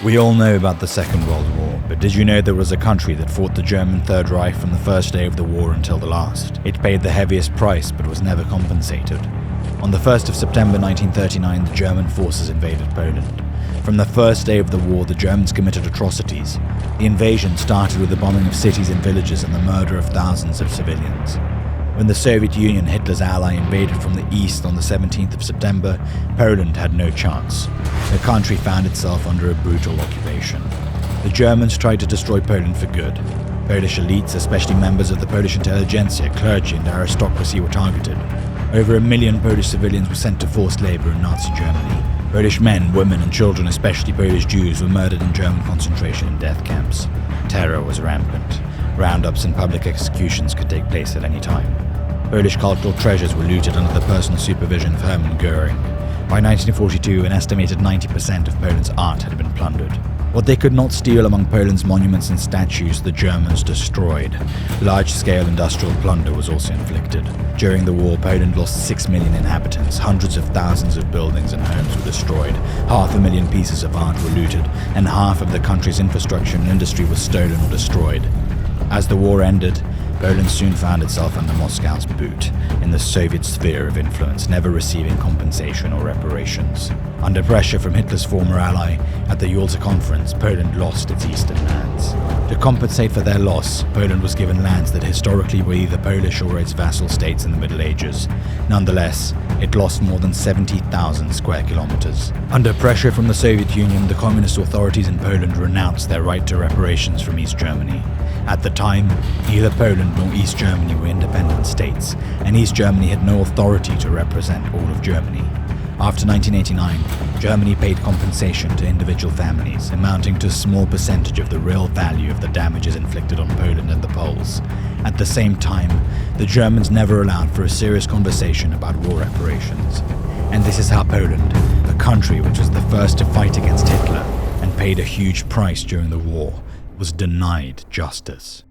We all know about the Second World War, but did you know there was a country that fought the German Third Reich from the first day of the war until the last? It paid the heaviest price but was never compensated. On the 1st of September 1939, the German forces invaded Poland. From the first day of the war, the Germans committed atrocities. The invasion started with the bombing of cities and villages and the murder of thousands of civilians. When the Soviet Union, Hitler's ally, invaded from the east on the 17th of September, Poland had no chance. The country found itself under a brutal occupation. The Germans tried to destroy Poland for good. Polish elites, especially members of the Polish intelligentsia, clergy and aristocracy, were targeted. Over 1 million Polish civilians were sent to forced labor in Nazi Germany. Polish men, women and children, especially Polish Jews, were murdered in German concentration and death camps. Terror was rampant. Roundups and public executions could take place at any time. Polish cultural treasures were looted under the personal supervision of Hermann Göring. By 1942, an estimated 90% of Poland's art had been plundered. What they could not steal among Poland's monuments and statues, the Germans destroyed. Large-scale industrial plunder was also inflicted. During the war, Poland lost 6 million inhabitants, hundreds of thousands of buildings and homes were destroyed, 500,000 pieces of art were looted, and half of the country's infrastructure and industry was stolen or destroyed. As the war ended, Poland soon found itself under Moscow's boot, in the Soviet sphere of influence, never receiving compensation or reparations. Under pressure from Hitler's former ally, at the Yalta Conference, Poland lost its eastern lands. To compensate for their loss, Poland was given lands that historically were either Polish or its vassal states in the Middle Ages. Nonetheless, it lost more than 70,000 square kilometers. Under pressure from the Soviet Union, the communist authorities in Poland renounced their right to reparations from East Germany. At the time, neither Poland nor East Germany were independent states, and East Germany had no authority to represent all of Germany. After 1989, Germany paid compensation to individual families, amounting to a small percentage of the real value of the damages inflicted on Poland and the Poles. At the same time, the Germans never allowed for a serious conversation about war reparations. And this is how Poland, the country which was the first to fight against Hitler and paid a huge price during the war, was denied justice.